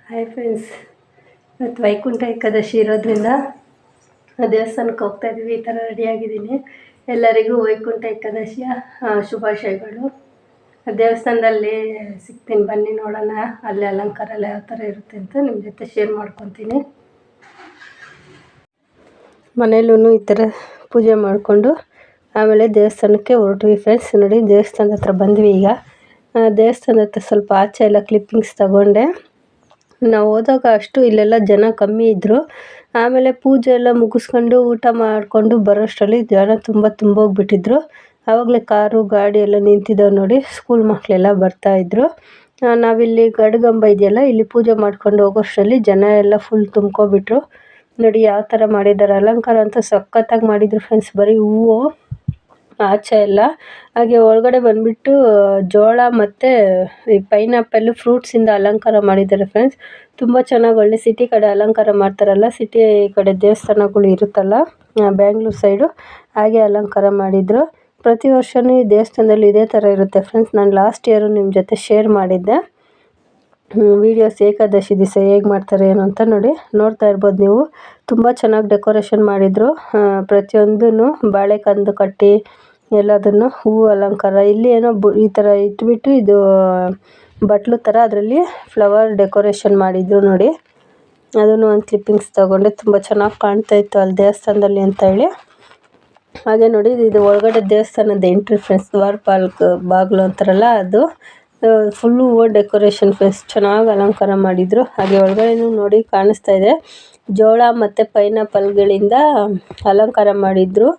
Hi friends, ಇವತ್ತು ವೈಕುಂಠ ಏಕಾದಶಿ ಇರೋದ್ರಿಂದ ದೇವಸ್ಥಾನಕ್ಕೆ ಹೋಗ್ತಾಯಿದ್ದೀವಿ. ಈ ಥರ ರೆಡಿಯಾಗಿದ್ದೀನಿ. ಎಲ್ಲರಿಗೂ ವೈಕುಂಠ ಏಕಾದಶಿಯ ಶುಭಾಶಯಗಳು. ದೇವಸ್ಥಾನದಲ್ಲಿ ಸಿಗ್ತೀನಿ, ಬನ್ನಿ ನೋಡೋಣ. ಅಲ್ಲಿ ಅಲಂಕಾರ ಎಲ್ಲ ಯಾವ ಥರ ಇರುತ್ತೆ ಅಂತ ನಿಮ್ಮ ಜೊತೆ ಶೇರ್ ಮಾಡ್ಕೊತೀನಿ. ಮನೇಲೂ ಈ ಥರ ಪೂಜೆ ಮಾಡಿಕೊಂಡು ಆಮೇಲೆ ದೇವಸ್ಥಾನಕ್ಕೆ ಹೊರಟ್ವಿ ಫ್ರೆಂಡ್ಸ್. ನೋಡಿ, ದೇವಸ್ಥಾನದ ಹತ್ರ ಬಂದ್ವಿ. ಈಗ ದೇವಸ್ಥಾನದ ಹತ್ರ ಸ್ವಲ್ಪ ಆಚೆ ಎಲ್ಲ ಕ್ಲಿಪ್ಪಿಂಗ್ಸ್ ತಗೊಂಡೆ. ನಾವು ಹೋದಾಗ ಅಷ್ಟು ಇಲ್ಲೆಲ್ಲ ಜನ ಕಮ್ಮಿ ಇದ್ದರು. ಆಮೇಲೆ ಪೂಜೆ ಎಲ್ಲ ಮುಗಿಸ್ಕೊಂಡು ಊಟ ಮಾಡಿಕೊಂಡು ಬರೋಷ್ಟರಲ್ಲಿ ಜನ ತುಂಬೋಗ್ಬಿಟ್ಟಿದ್ರು. ಆವಾಗಲೇ ಕಾರು ಗಾಡಿ ಎಲ್ಲ ನಿಂತಿದ್ದಾವೆ ನೋಡಿ. ಸ್ಕೂಲ್ ಮಕ್ಕಳೆಲ್ಲ ಬರ್ತಾಯಿದ್ರು. ನಾವಿಲ್ಲಿ ಗಡ್ಗಂಬ ಇದೆಯಲ್ಲ, ಇಲ್ಲಿ ಪೂಜೆ ಮಾಡ್ಕೊಂಡು ಹೋಗೋಷ್ಟರಲ್ಲಿ ಜನ ಎಲ್ಲ ಫುಲ್ ತುಂಬ್ಕೊಬಿಟ್ರು. ನೋಡಿ ಯಾವ ಥರ ಮಾಡಿದ್ದಾರೆ. ಅಲಂಕಾರ ಅಂತೂ ಸಖತ್ತಾಗಿ ಮಾಡಿದರು ಫ್ರೆಂಡ್ಸ್. ಬರೀ ಹೂವು ಆಚೆ ಎಲ್ಲ. ಹಾಗೆ ಒಳಗಡೆ ಬಂದುಬಿಟ್ಟು ಜೋಳ ಮತ್ತು ಈ ಪೈನಾಪಲ್ಲು ಫ್ರೂಟ್ಸಿಂದ ಅಲಂಕಾರ ಮಾಡಿದ್ದಾರೆ ಫ್ರೆಂಡ್ಸ್. ತುಂಬ ಚೆನ್ನಾಗಿ ಒಳ್ಳೆ ಸಿಟಿ ಕಡೆ ಅಲಂಕಾರ ಮಾಡ್ತಾರಲ್ಲ, ಸಿಟಿ ಕಡೆ ದೇವಸ್ಥಾನಗಳು ಇರುತ್ತಲ್ಲ ಬ್ಯಾಂಗ್ಳೂರು ಸೈಡು, ಹಾಗೆ ಅಲಂಕಾರ ಮಾಡಿದರು. ಪ್ರತಿ ವರ್ಷವೂ ಈ ದೇವಸ್ಥಾನದಲ್ಲಿ ಇದೇ ಥರ ಇರುತ್ತೆ ಫ್ರೆಂಡ್ಸ್. ನಾನು ಲಾಸ್ಟ್ ಇಯರು ನಿಮ್ಮ ಜೊತೆ ಶೇರ್ ಮಾಡಿದ್ದೆ ವೀಡಿಯೋಸ್, ಏಕಾದಶಿ ದಿವಸ ಹೇಗೆ ಮಾಡ್ತಾರೆ ಏನು ಅಂತ. ನೋಡಿ, ನೋಡ್ತಾ ಇರ್ಬೋದು ನೀವು. ತುಂಬ ಚೆನ್ನಾಗಿ ಡೆಕೋರೇಷನ್ ಮಾಡಿದರು. ಪ್ರತಿಯೊಂದೂ ಬಾಳೆಕಂದು ಕಟ್ಟಿ ಎಲ್ಲದನ್ನು ಹೂವು ಅಲಂಕಾರ. ಇಲ್ಲಿ ಏನೋ ಈ ಥರ ಇಟ್ಬಿಟ್ಟು ಇದು ಬಟ್ಲು ಥರ ಅದರಲ್ಲಿ ಫ್ಲವರ್ ಡೆಕೋರೇಷನ್ ಮಾಡಿದ್ರು ನೋಡಿ. ಅದನ್ನು ಒಂದು ಕ್ಲಿಪ್ಪಿಂಗ್ಸ್ ತೊಗೊಂಡೆ. ತುಂಬ ಚೆನ್ನಾಗಿ ಕಾಣ್ತಾ ಇತ್ತು ಅಲ್ಲಿ ದೇವಸ್ಥಾನದಲ್ಲಿ ಅಂತ ಹೇಳಿ. ಹಾಗೆ ನೋಡಿ, ಇದು ಒಳಗಡೆ ದೇವಸ್ಥಾನದ ಎಂಟ್ರಿ ಫ್ರೆಂಡ್ಸ್. ಬಾಗಿಲು ಅಂತಾರಲ್ಲ ಅದು. ಫುಲ್ಲು ಹೂವು ಡೆಕೋರೇಷನ್ ಫ್ರೆಂಡ್ಸ್. ಚೆನ್ನಾಗಿ ಅಲಂಕಾರ ಮಾಡಿದರು. ಹಾಗೆ ಒಳಗಡೆನೂ ನೋಡಿ ಕಾಣಿಸ್ತಾ ಇದೆ, ಜೋಳ ಮತ್ತು ಪೈನಾಪಲ್ಗಳಿಂದ ಅಲಂಕಾರ ಮಾಡಿದರು.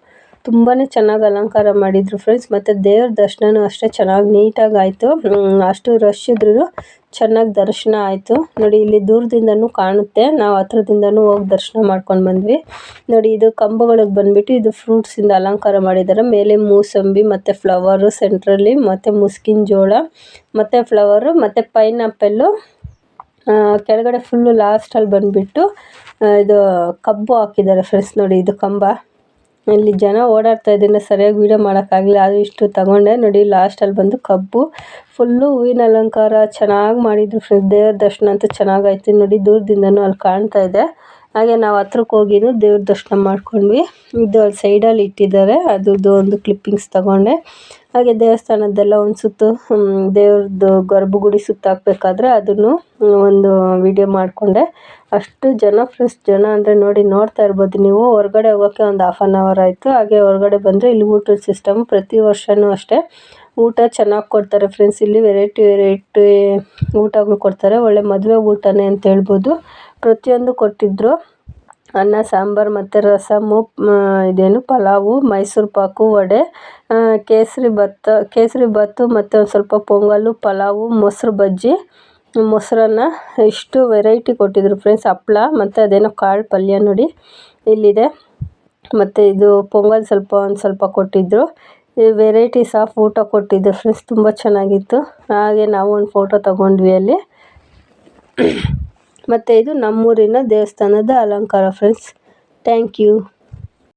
ತುಂಬಾ ಚೆನ್ನಾಗಿ ಅಲಂಕಾರ ಮಾಡಿದರು ಫ್ರೆಂಡ್ಸ್. ಮತ್ತು ದೇವ್ರ ದರ್ಶನವೂ ಅಷ್ಟೇ ಚೆನ್ನಾಗಿ ನೀಟಾಗಿ ಆಯಿತು. ಅಷ್ಟು ರಶ್ ಇದ್ರೂ ಚೆನ್ನಾಗಿ ದರ್ಶನ ಆಯಿತು ನೋಡಿ. ಇಲ್ಲಿ ದೂರದಿಂದನೂ ಕಾಣುತ್ತೆ, ನಾವು ಹತ್ರದಿಂದನೂ ಹೋಗಿ ದರ್ಶನ ಮಾಡ್ಕೊಂಡು ಬಂದ್ವಿ ನೋಡಿ. ಇದು ಕಂಬಗಳಿಗೆ ಬಂದುಬಿಟ್ಟು ಇದು ಫ್ರೂಟ್ಸಿಂದ ಅಲಂಕಾರ ಮಾಡಿದ್ದಾರೆ. ಮೇಲೆ ಮೂಸಂಬಿ ಮತ್ತು ಫ್ಲವರು ಸೆಂಟ್ರಲ್ಲಿ, ಮತ್ತು ಮುಸ್ಕಿನ ಜೋಳ ಮತ್ತು ಫ್ಲವರು ಮತ್ತು ಪೈನಾಪಲ್ಲು. ಕೆಳಗಡೆ ಫುಲ್ಲು ಲಾಸ್ಟಲ್ಲಿ ಬಂದುಬಿಟ್ಟು ಇದು ಕಬ್ಬು ಹಾಕಿದ್ದಾರೆ ಫ್ರೆಂಡ್ಸ್. ನೋಡಿ, ಇದು ಕಂಬ. ಇಲ್ಲಿ ಜನ ಓಡಾಡ್ತಾ ಇದ್ದೀನಿ, ಸರಿಯಾಗಿ ವೀಡಿಯೋ ಮಾಡೋಕ್ಕಾಗಲಿಲ್ಲ. ಅದು ಇಷ್ಟು ತಗೊಂಡೆ ನೋಡಿ. ಲಾಸ್ಟಲ್ಲಿ ಬಂದು ಕಬ್ಬು ಫುಲ್ಲು ಹೂವಿನ ಅಲಂಕಾರ ಚೆನ್ನಾಗಿ ಮಾಡಿದರು ಫ್ರೆಂಡ್ಸ್. ದೇವ್ರ ದರ್ಶನ ಅಂತೂ ಚೆನ್ನಾಗಾಯ್ತು ನೋಡಿ. ದೂರದಿಂದನೂ ಅಲ್ಲಿ ಕಾಣ್ತಾ ಇದೆ. ಹಾಗೆ ನಾವು ಹತ್ರಕ್ಕೆ ಹೋಗಿನೂ ದೇವ್ರ ದರ್ಶನ ಮಾಡ್ಕೊಂಡ್ವಿ. ಇದು ಅಲ್ಲಿ ಸೈಡಲ್ಲಿ ಇಟ್ಟಿದ್ದಾರೆ, ಅದ್ರದ್ದು ಒಂದು ಕ್ಲಿಪ್ಪಿಂಗ್ಸ್ ತಗೊಂಡೆ. ಹಾಗೆ ದೇವಸ್ಥಾನದ್ದೆಲ್ಲ ಒಂದು ಸುತ್ತು ದೇವ್ರದ್ದು ಗರ್ಭಗುಡಿ ಸುತ್ತಾಕಬೇಕಾದ್ರೆ ಅದನ್ನು ಒಂದು ವಿಡಿಯೋ ಮಾಡಿಕೊಂಡೆ. ಅಷ್ಟು ಜನ ಫ್ರೆಂಡ್ಸ್. ಜನ ಅಂದರೆ ನೋಡಿ, ನೋಡ್ತಾ ಇರ್ಬೋದು ನೀವು. ಹೊರಗಡೆ ಹೋಗೋಕ್ಕೆ ಒಂದು 1/2 hour ಆಯಿತು. ಹಾಗೆ ಹೊರಗಡೆ ಬಂದರೆ ಇಲ್ಲಿ ಊಟದ ಸಿಸ್ಟಮ್. ಪ್ರತಿ ವರ್ಷವೂ ಅಷ್ಟೇ ಊಟ ಚೆನ್ನಾಗಿ ಕೊಡ್ತಾರೆ ಫ್ರೆಂಡ್ಸ್. ಇಲ್ಲಿ ವೆರೈಟಿ ಊಟಗಳು ಕೊಡ್ತಾರೆ. ಒಳ್ಳೆ ಮದುವೆ ಊಟನೇ ಅಂತ ಹೇಳ್ಬೋದು. ಪ್ರತಿಯೊಂದು ಕೊಟ್ಟಿದ್ದರು. ಅನ್ನ ಸಾಂಬಾರು ಮತ್ತು ರಸಮು, ಇದೇನು ಪಲಾವು, ಮೈಸೂರು ಪಾಕು, ವಡೆ, ಕೇಸರಿ ಬಾತು ಮತ್ತು ಒಂದು ಸ್ವಲ್ಪ ಪೊಂಗಲ್ಲು, ಪಲಾವು, ಮೊಸರು ಬಜ್ಜಿ, ಮೊಸರನ್ನ, ಇಷ್ಟು ವೆರೈಟಿ ಕೊಟ್ಟಿದ್ದರು ಫ್ರೆಂಡ್ಸ್. ಹಪ್ಪಳ ಮತ್ತು ಅದೇನೋ ಕಾಳು ಪಲ್ಯ ನೋಡಿ ಇಲ್ಲಿದೆ. ಮತ್ತು ಇದು ಪೊಂಗಲ್ ಒಂದು ಸ್ವಲ್ಪ ಕೊಟ್ಟಿದ್ದರು. ಈ ವೆರೈಟೀಸ್ ಆಫ್ ಊಟ ಕೊಟ್ಟಿದ್ದರು ಫ್ರೆಂಡ್ಸ್. ತುಂಬ ಚೆನ್ನಾಗಿತ್ತು. ಹಾಗೆ ನಾವು ಒಂದು ಫೋಟೋ ತಗೊಂಡ್ವಿ ಅಲ್ಲಿ. ಮತ್ತು ಇದು ನಮ್ಮೂರಿನ ದೇವಸ್ಥಾನದ ಅಲಂಕಾರ ಫ್ರೆಂಡ್ಸ್. Thank you.